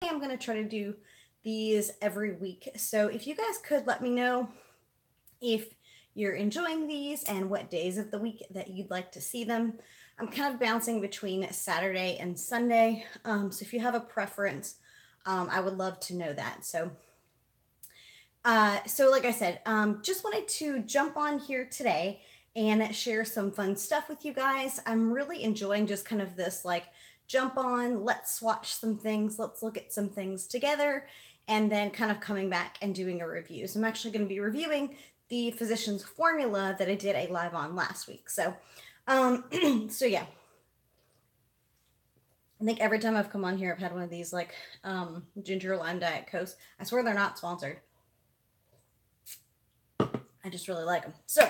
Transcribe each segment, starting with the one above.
I'm going to try to do these every week. So if you guys could let me know if you're enjoying these and what days of the week that you'd like to see them. I'm kind of bouncing between Saturday and Sunday. So if you have a preference, I would love to know that. So like I said, just wanted to jump on here today and share some fun stuff with you guys. I'm really enjoying just kind of this like jump on, let's swatch some things, let's look at some things together, and then kind of coming back and doing a review. So I'm actually going to be reviewing the Physicians Formula that I did a live on last week. So, so yeah. I think every time I've come on here, I've had one of these like ginger lime Diet Cokes. I swear they're not sponsored. I just really like them. So,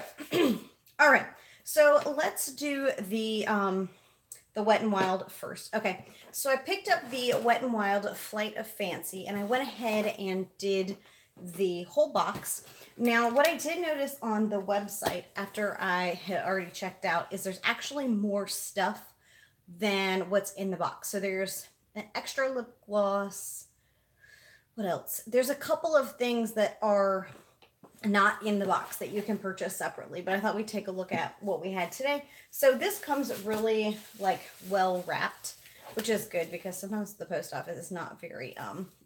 all right. So let's do the Wet n Wild first. Okay. So I picked up the Wet n Wild Flight of Fancy, and I went ahead and did the whole box. Now, what I did notice on the website after I had already checked out is there's actually more stuff than what's in the box. So there's an extra lip gloss. What else? There's a couple of things that are not in the box that you can purchase separately, but I thought we'd take a look at what we had today. So this comes really like well wrapped, which is good because sometimes the post office is not very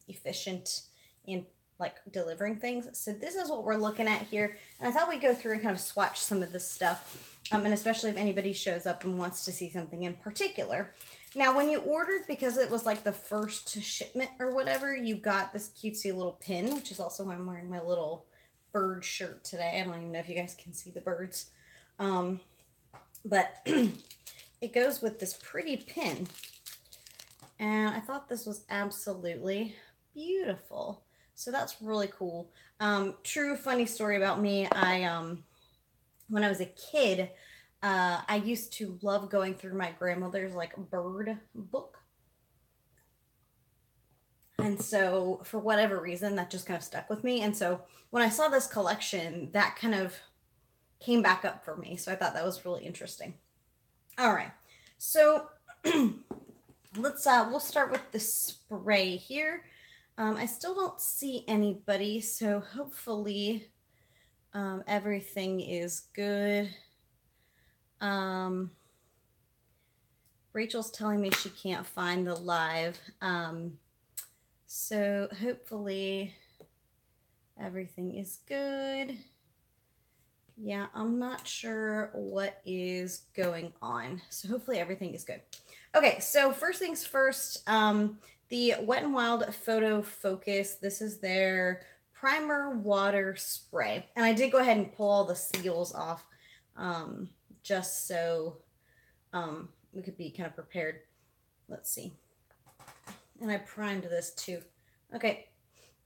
efficient in like delivering things. So this is what we're looking at here, and I thought we'd go through and kind of swatch some of this stuff, and especially if anybody shows up and wants to see something in particular. Now, when you ordered, because it was like the first shipment or whatever, you got this cutesy little pin, which is also why I'm wearing my little bird shirt today. I don't even know if you guys can see the birds. But it goes with this pretty pin. And I thought this was absolutely beautiful. So that's really cool. True funny story about me. When I was a kid, I used to love going through my grandmother's like bird book. And so for whatever reason, that just kind of stuck with me. And so when I saw this collection, that kind of came back up for me. So I thought that was really interesting. All right. So we'll start with the spray here. I still don't see anybody, so hopefully everything is good. Rachel's telling me she can't find the live. So hopefully everything is good. Yeah, I'm not sure what is going on. So hopefully everything is good. Okay, so first things first, the Wet n Wild Photo Focus. This is their primer water spray. And I did go ahead and pull all the seals off just so we could be kind of prepared. Let's see. And I primed this too. Okay.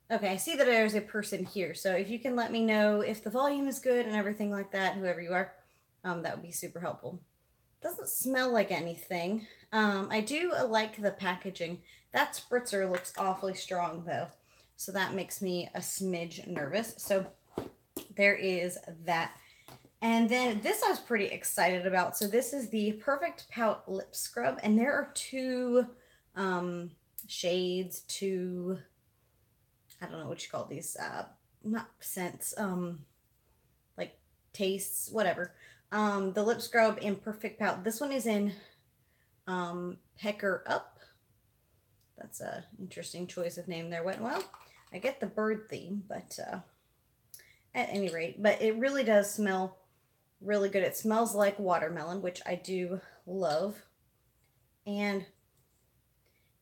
Okay, I see that there's a person here. So if you can let me know if the volume is good and everything like that, whoever you are, that would be super helpful. Doesn't smell like anything. I do like the packaging. That spritzer looks awfully strong though. So that makes me a smidge nervous. So there is that. And then this I was pretty excited about. So this is the Perfect Pout Lip Scrub. And there are two shades, two, I don't know what you call these, not scents, like tastes, whatever. The lip scrub in Perfect Pout. This one is in Pecker Up. That's a interesting choice of name there. Well, I get the bird theme, but at any rate, but it really does smell really good. It smells like watermelon, which I do love. And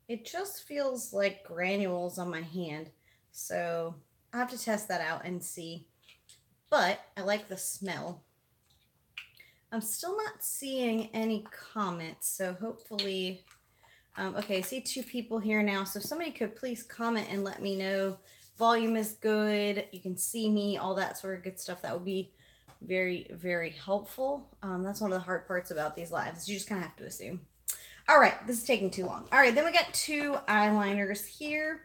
it just feels like granules on my hand. So I'll have to test that out and see. But I like the smell. I'm still not seeing any comments, so hopefully, okay, I see two people here now. So if somebody could please comment and let me know volume is good, you can see me, all that sort of good stuff, that would be very, very helpful. That's one of the hard parts about these lives. You just kind of have to assume. All right, this is taking too long. All right, then we got two eyeliners here.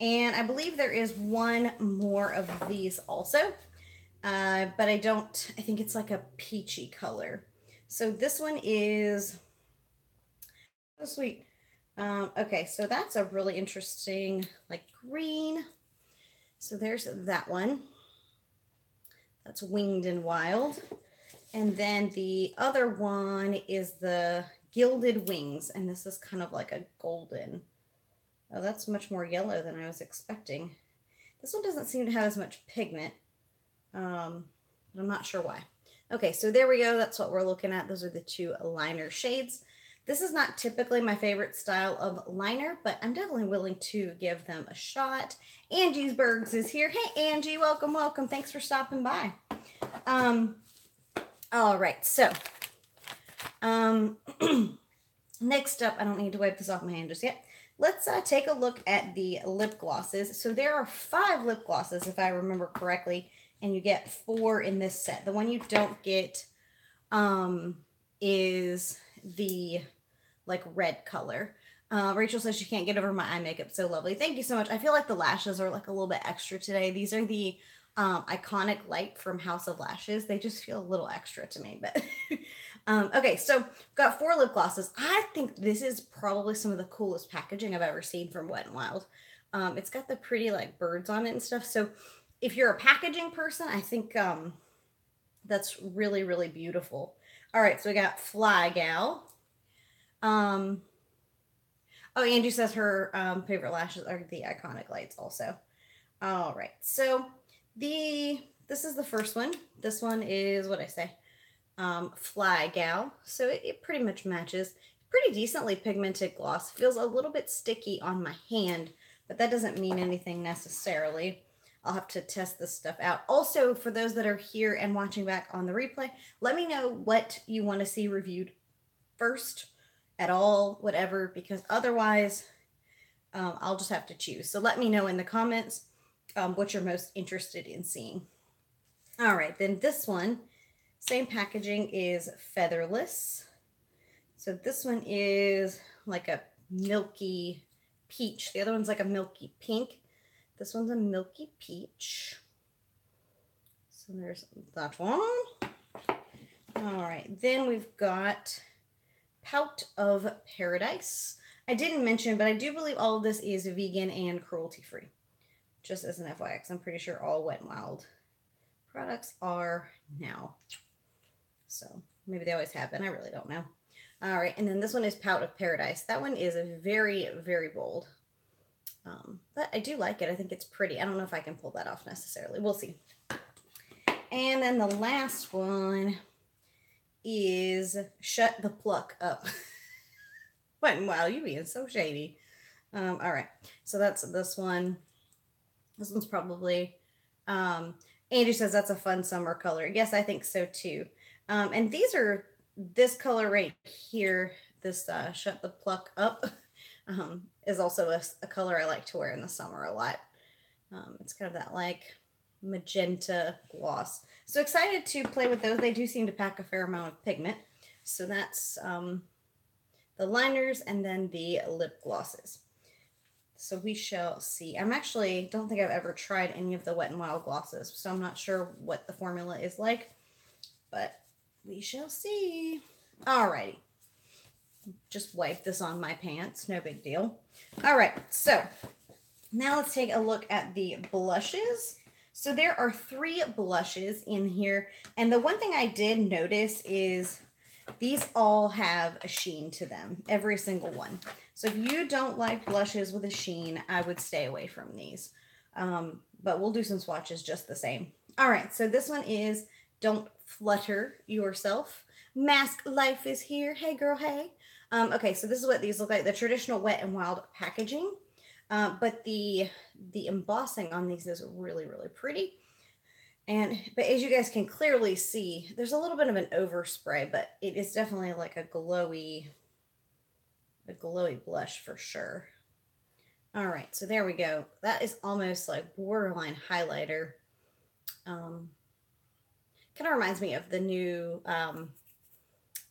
And I believe there is one more of these also. But I think it's like a peachy color. So this one is, so sweet. Okay, so that's a really interesting, like green. So there's that one. That's Winged and Wild. And then the other one is the Gilded Wings, and this is kind of like a golden. Oh, that's much more yellow than I was expecting. This one doesn't seem to have as much pigment. I'm not sure why. Okay, so there we go. That's what we're looking at. Those are the two liner shades. This is not typically my favorite style of liner, but I'm definitely willing to give them a shot. Angie's Bergs is here. Hey, Angie, welcome, welcome. Thanks for stopping by. All right, so next up, I don't need to wipe this off my hand just yet. Let's take a look at the lip glosses. So there are 5 lip glosses, if I remember correctly, and you get 4 in this set. The one you don't get is the like red color. Rachel says she can't get over my eye makeup. So lovely. Thank you so much. I feel like the lashes are like a little bit extra today. These are the Iconic Light from House of Lashes. They just feel a little extra to me, but okay, so we've got 4 lip glosses. I think this is probably some of the coolest packaging I've ever seen from Wet n Wild. It's got the pretty like birds on it and stuff. So if you're a packaging person, I think that's really, really beautiful. All right, so we got Fly Gal. Oh, Angie says her favorite lashes are the Iconic Lights also. All right, so this is the first one. This one is what I say, Fly Gal. So it pretty much matches. Pretty decently pigmented gloss. Feels a little bit sticky on my hand, but that doesn't mean anything necessarily. I'll have to test this stuff out. Also, for those that are here and watching back on the replay, let me know what you want to see reviewed first, at all, whatever, because otherwise I'll just have to choose. So let me know in the comments what you're most interested in seeing. All right, then this one, same packaging, is Featherless. So this one is like a milky peach. The other one's like a milky pink. This one's a milky peach. So there's that one. All right, then we've got Pout of Paradise. I didn't mention, but I do believe all of this is vegan and cruelty-free. Just as an FYI, because I'm pretty sure all Wet n Wild products are now. So maybe they always have been. I really don't know. All right, and then this one is Pout of Paradise. That one is very, very bold. But I do like it. I think it's pretty. I don't know if I can pull that off necessarily. We'll see. And then the last one is Shut the Pluck Up. Wow, you being so shady. All right, so that's this one. This one's probably, Angie says that's a fun summer color. Yes, I think so too. And these are, this color right here, this Shut the Pluck Up, is also a color I like to wear in the summer a lot. It's kind of that like magenta gloss. So excited to play with those. They do seem to pack a fair amount of pigment. So that's the liners and then the lip glosses. So we shall see. I'm actually, don't think I've ever tried any of the Wet n Wild glosses, so I'm not sure what the formula is like, but we shall see. Alrighty. Just wipe this on my pants. No big deal. All right. So now let's take a look at the blushes. So there are 3 blushes in here. And the one thing I did notice is these all have a sheen to them. Every single one. So if you don't like blushes with a sheen, I would stay away from these. But we'll do some swatches just the same. All right. So this one is Don't Flutter Yourself. Mask Life is here. Hey, girl. Hey. Okay, so this is what these look like, the traditional Wet n Wild packaging, but the embossing on these is really, really pretty. But as you guys can clearly see, there's a little bit of an overspray, but it is definitely like a glowy blush for sure. All right, so there we go. That is almost like borderline highlighter. Kind of reminds me of the new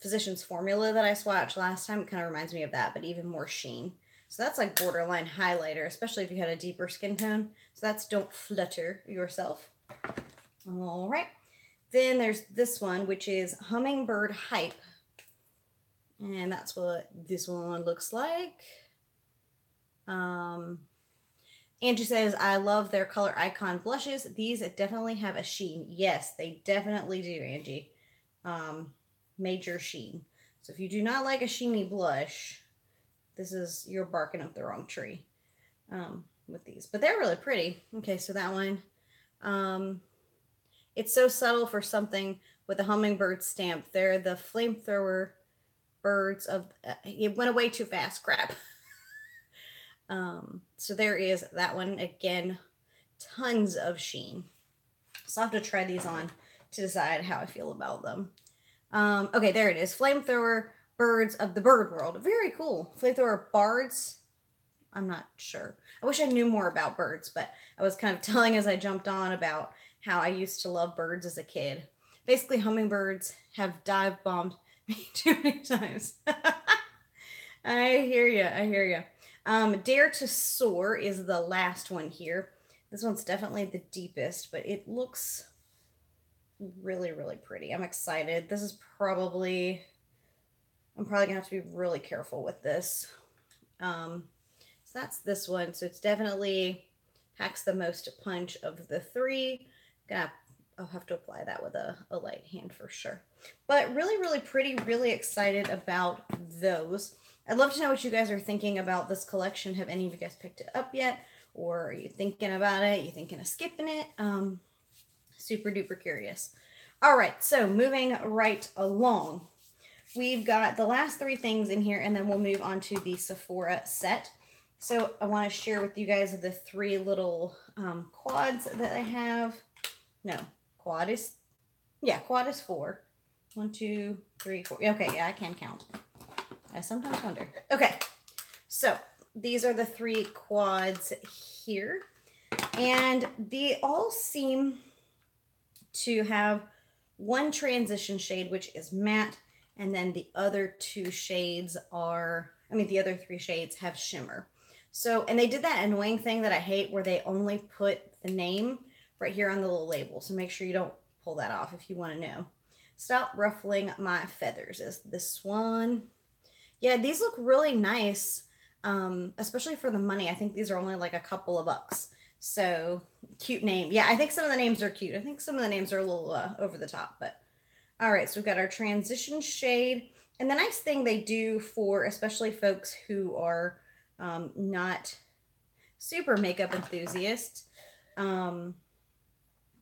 Physicians Formula that I swatched last time. It kind of reminds me of that, but even more sheen. So that's like borderline highlighter, especially if you had a deeper skin tone. So that's Don't Flutter Yourself. All right. Then there's this one, which is Hummingbird Hype. And that's what this one looks like. Angie says, I love their color icon blushes. These definitely have a sheen. Yes, they definitely do, Angie. Major sheen. So if you do not like a sheeny blush, you're barking up the wrong tree with these. But they're really pretty. Okay, so that one. It's so subtle for something with a hummingbird stamp. They're the flamethrower birds of... it went away too fast. Crap. So there is that one. Again, tons of sheen. So I'll have to try these on to decide how I feel about them. Okay, there it is. Flamethrower birds of the bird world. Very cool. Flamethrower bards. I'm not sure. I wish I knew more about birds, but I was kind of telling as I jumped on about how I used to love birds as a kid. Basically, hummingbirds have dive bombed me too many times. I hear you. I hear you. Dare to Soar is the last one here. This one's definitely the deepest, but it looks really, really pretty. I'm excited. I'm probably gonna have to be really careful with this. So that's this one. So it's definitely packs the most punch of the three. I'll have to apply that with a light hand for sure. But really, really pretty. Really excited about those. I'd love to know what you guys are thinking about this collection. Have any of you guys picked it up yet? Or are you thinking about it? Are you thinking of skipping it? Super duper curious. All right, so moving right along. We've got the last three things in here, and then we'll move on to the Sephora set. So I want to share with you guys the three little quads that I have. No, quad is 4. 1, 2, 3, 4. Okay, yeah, I can count. I sometimes wonder. Okay, so these are the three quads here. And they all seem to have one transition shade, which is matte. And then the other two shades the other three shades have shimmer. So, and they did that annoying thing that I hate where they only put the name right here on the little label. So make sure you don't pull that off if you want to know. Stop Ruffling My Feathers is this one. Yeah, these look really nice, especially for the money. I think these are only like a couple of bucks. So cute name. Yeah, I think some of the names are cute. I think some of the names are a little over the top, but all right. So we've got our transition shade. And the nice thing they do for especially folks who are not super makeup enthusiasts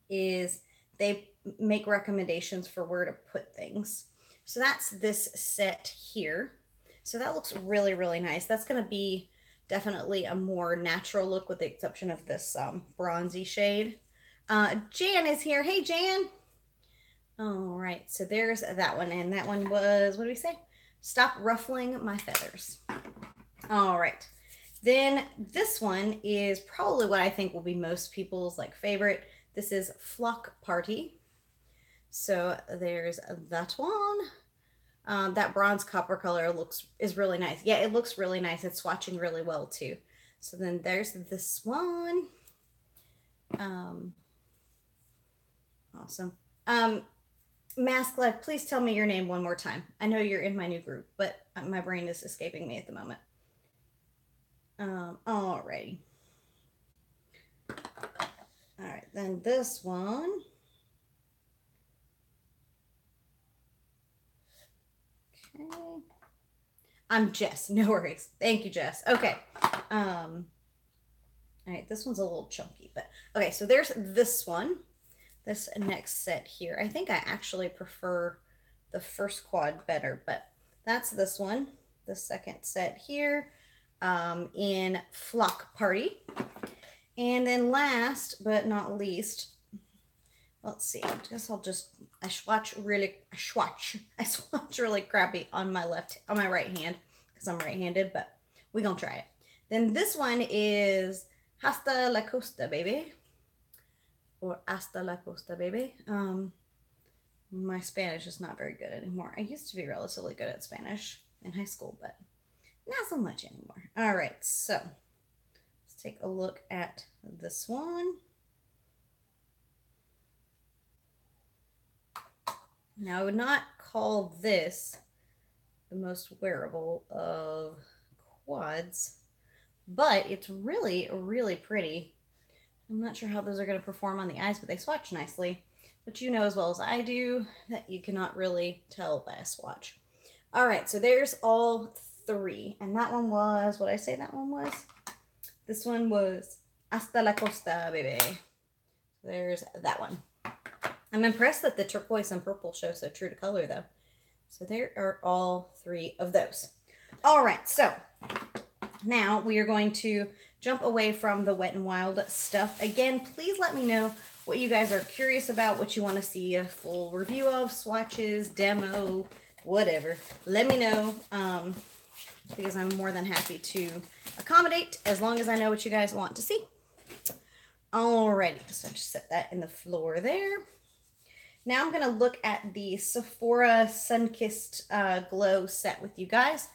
is they make recommendations for where to put things. So that's this set here. So that looks really, really nice. That's going to be definitely a more natural look with the exception of this bronzy shade. Jan is here. Hey, Jan. All right. So there's that one. And that one was, what do we say? Stop Ruffling My Feathers. All right. Then this one is probably what I think will be most people's favorite. This is Flock Party. So there's that one. That bronze copper color is really nice. Yeah, it looks really nice. It's swatching really well too. So then there's this one. Awesome. Mask Life, please tell me your name one more time. I know you're in my new group, but my brain is escaping me at the moment. Alrighty. All right, then this one. Okay. I'm Jess. No worries. Thank you, Jess. Okay. All right, this one's a little chunky, but okay, so there's this one. This next set here. I think I actually prefer the first quad better, but that's this one. The second set here in Flock Party. And then last but not least, let's see. I swatch really crappy on my right hand because I'm right-handed, but we're gonna try it. Then this one is Hasta la Costa, baby. Or Hasta la Costa, baby. My Spanish is not very good anymore. I used to be relatively good at Spanish in high school, but not so much anymore. All right, so let's take a look at this one. Now, I would not call this the most wearable of quads, but it's really, really pretty. I'm not sure how those are going to perform on the eyes, but they swatch nicely. But you know as well as I do that you cannot really tell by a swatch. All right, so there's all three. And that one was, what did I say that one was? This one was Hasta la Costa, baby. There's that one. I'm impressed that the turquoise and purple show so true to color, though. So there are all three of those. All right, so now we are going to jump away from the Wet n Wild stuff. Again, please let me know what you guys are curious about, what you want to see a full review of, swatches, demo, whatever. Let me know, because I'm more than happy to accommodate as long as I know what you guys want to see. Alrighty, so just set that in the floor there. Now I'm going to look at the Sephora Sunkissed Glow set with you guys.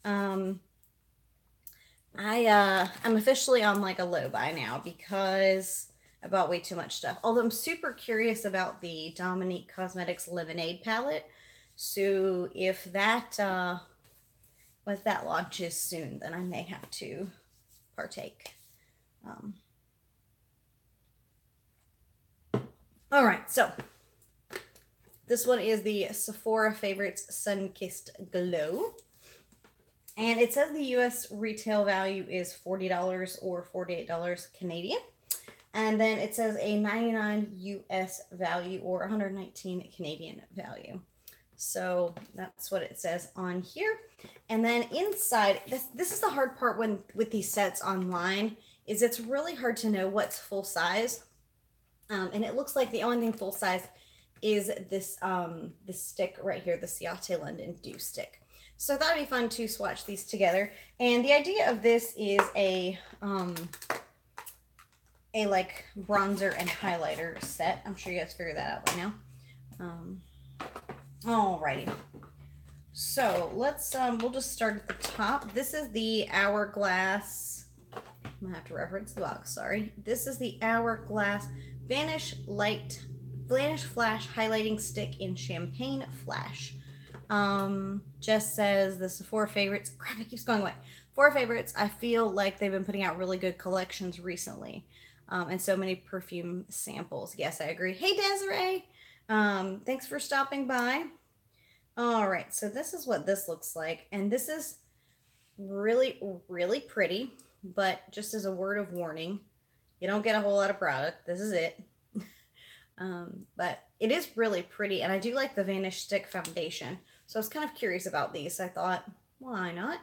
I'm officially on like a low buy now because I bought way too much stuff. Although I'm super curious about the Dominique Cosmetics Lemonade palette. So if that launches soon, then I may have to partake. All right, so this one is the Sephora Favorites Sunkissed Glow. And it says the US retail value is $40 or $48 Canadian. And then it says a $99 US value or 119 Canadian value. So that's what it says on here. And then inside, this is the hard part with these sets online, is it's really hard to know what's full size. And it looks like the only thing full size is this stick right here, the Ciate London Dew Stick. So I thought it'd be fun to swatch these together. And the idea of this is a like bronzer and highlighter set. I'm sure you guys figured that out by now. Alrighty. So let's we'll just start at the top. This is the Hourglass. I'm gonna have to reference the box, sorry. This is the Hourglass Vanish Flash Highlighting Stick in Champagne Flash. Just says the Sephora Favorites. Crap, it keeps going away. Sephora Favorites. I feel like they've been putting out really good collections recently. And so many perfume samples. Yes, I agree. Hey, Desiree. Thanks for stopping by. All right, so this is what this looks like. And this is really, really pretty. But just as a word of warning, you don't get a whole lot of product. This is it. But it is really pretty. And I do like the Vanish Stick Foundation. So I was kind of curious about these. I thought, why not?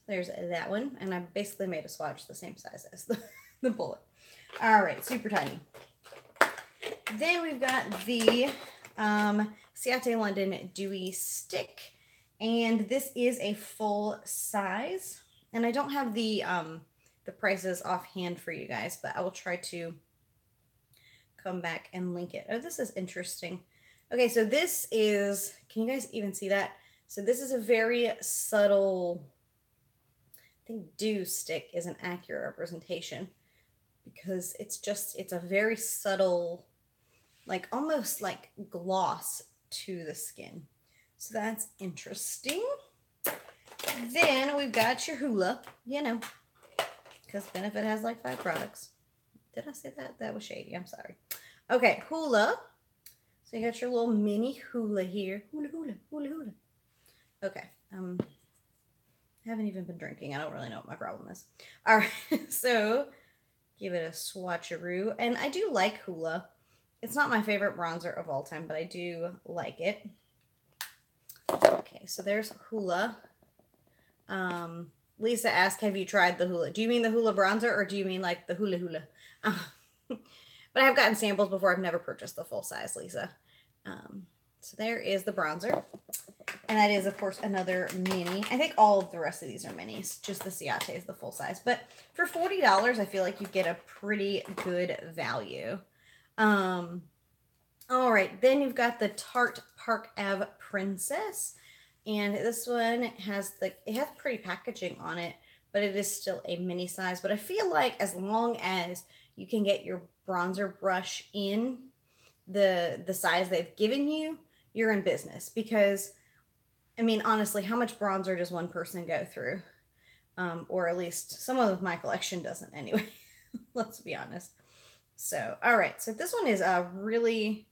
There's that one. And I basically made a swatch the same size as the bullet. All right, super tiny. Then we've got the Ciate London Dewy Stick. And this is a full size. And I don't have the prices offhand for you guys, but I will try to come back and link it. Oh, this is interesting. Okay, so this is, can you guys even see that? So this is a very subtle, I think dew stick is an accurate representation because it's a very subtle, like almost like gloss to the skin. So that's interesting. Then we've got your Hoola, you know, because Benefit has like 5 products. Did I say that? That was shady. I'm sorry. Okay, Hoola. So you got your little mini Hoola here. Hoola, hoola, hoola, hoola. Okay. I haven't even been drinking. I don't really know what my problem is. All right. So give it a swatcheroo. And I do like Hoola. It's not my favorite bronzer of all time, but I do like it. Okay, so there's Hoola. Lisa asked, have you tried the Hoola? Do you mean the Hoola bronzer or do you mean like the Hoola Hoola? But I've gotten samples before. I've never purchased the full size, Lisa. So there is the bronzer. And that is, of course, another mini. I think all of the rest of these are minis. Just the Ciate is the full size. But for $40, I feel like you get a pretty good value. All right. Then you've got the Tarte Park Ave Princess. And this one has it has pretty packaging on it, but it is still a mini size. But I feel like as long as you can get your bronzer brush in the size they've given you, you're in business. Because, I mean, honestly, how much bronzer does one person go through? or at least someone with my collection doesn't anyway. Let's be honest. So, all right. So this one is a really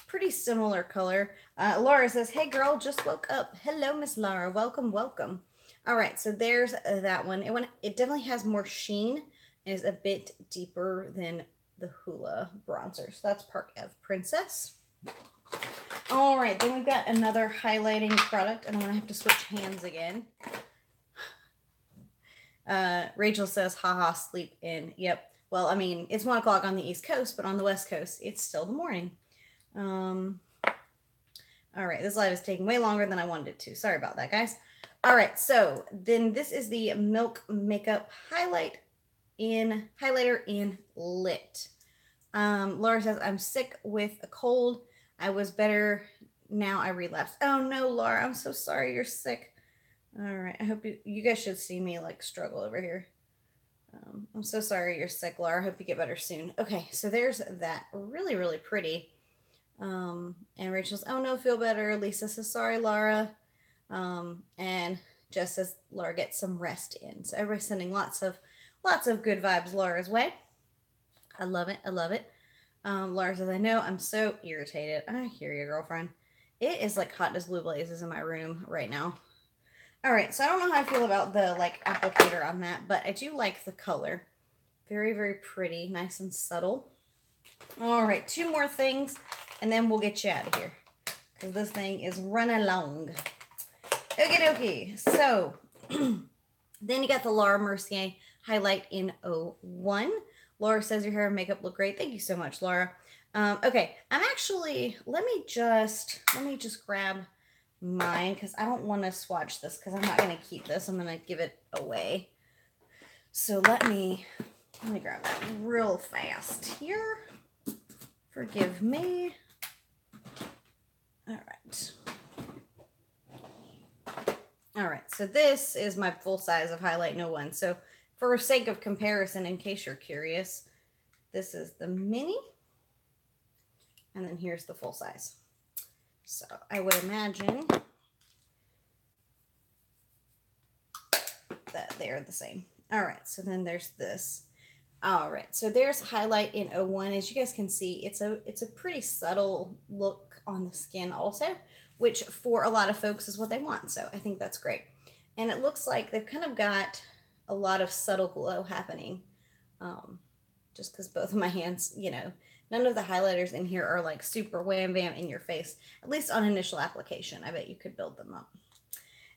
pretty similar color. Laura says, "Hey girl, just woke up." Hello, Miss Laura. Welcome, welcome. All right. So there's that one. It definitely has more sheen and is a bit deeper than the Hoola bronzer. So that's Park Ave Princess. All right. Then we've got another highlighting product, and I'm gonna have to switch hands again. Rachel says, haha, sleep in. Yep. Well, I mean, it's 1 o'clock on the East Coast, but on the West Coast, it's still the morning. All right, this live is taking way longer than I wanted it to. Sorry about that, guys. All right, so then this is the Milk Makeup Highlighter in Lit. Laura says, I'm sick with a cold. I was better. Now I relapsed. Oh no, Laura, I'm so sorry you're sick. All right, I hope you guys should see me like struggle over here. I'm so sorry you're sick, Laura. I hope you get better soon. Okay, so there's that. Really, really pretty. And Rachel's, oh no, feel better. Lisa says, sorry, Laura. And Jess says, Laura, get some rest in. So everybody's sending lots of good vibes Laura's way. I love it. I love it. Laura says, I know, I'm so irritated. I hear you, girlfriend. It is like hot as blue blazes in my room right now. All right, so I don't know how I feel about the like applicator on that, but I do like the color. Very, very pretty, nice and subtle. All right, 2 more things, and then we'll get you out of here because this thing is running long. Okie dokie. So then you got the Laura Mercier highlight in 01. Laura says your hair and makeup look great. Thank you so much, Laura. Okay, I'm actually, let me just grab mine because I don't want to swatch this because I'm not going to keep this. I'm going to give it away. So let me grab that real fast here. Forgive me. All right. All right. So this is my full size of highlight in 01. So for sake of comparison, in case you're curious, this is the mini. And then here's the full size. So I would imagine that they're the same. All right, so then there's this. All right, so there's highlight in 01. As you guys can see, it's a pretty subtle look on the skin also, which for a lot of folks is what they want. So I think that's great. And it looks like they've kind of got a lot of subtle glow happening. Just because both of my hands, you know, none of the highlighters in here are like super wham bam in your face, at least on initial application. I bet you could build them up.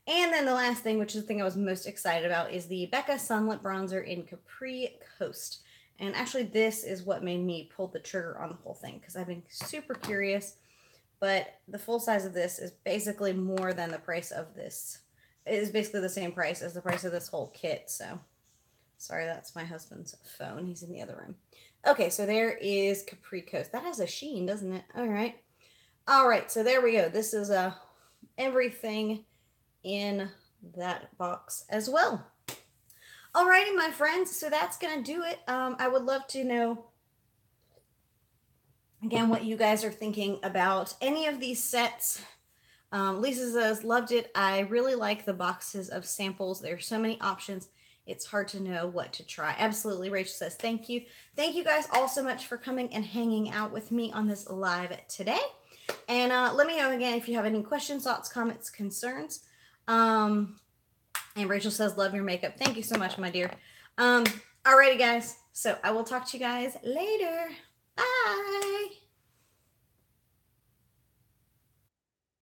And then the last thing, which is the thing I was most excited about, is the Becca Sunlit Bronzer in Capri Coast. And actually this is what made me pull the trigger on the whole thing because I've been super curious, but the full size of this is basically more than the price of this. It is basically the same price as the price of this whole kit, so sorry, that's my husband's phone. He's in the other room. Okay, so there is Capri Coast. That has a sheen, doesn't it? All right. All right, so there we go. This is everything in that box as well. Alrighty, my friends, so that's going to do it. I would love to know, again, what you guys are thinking about any of these sets. Lisa says, loved it. I really like the boxes of samples. There's so many options. It's hard to know what to try. Absolutely. Rachel says, thank you. Thank you guys all so much for coming and hanging out with me on this live today. And let me know again if you have any questions, thoughts, comments, concerns. And Rachel says, love your makeup. Thank you so much, my dear. Alrighty, guys. So I will talk to you guys later. Bye.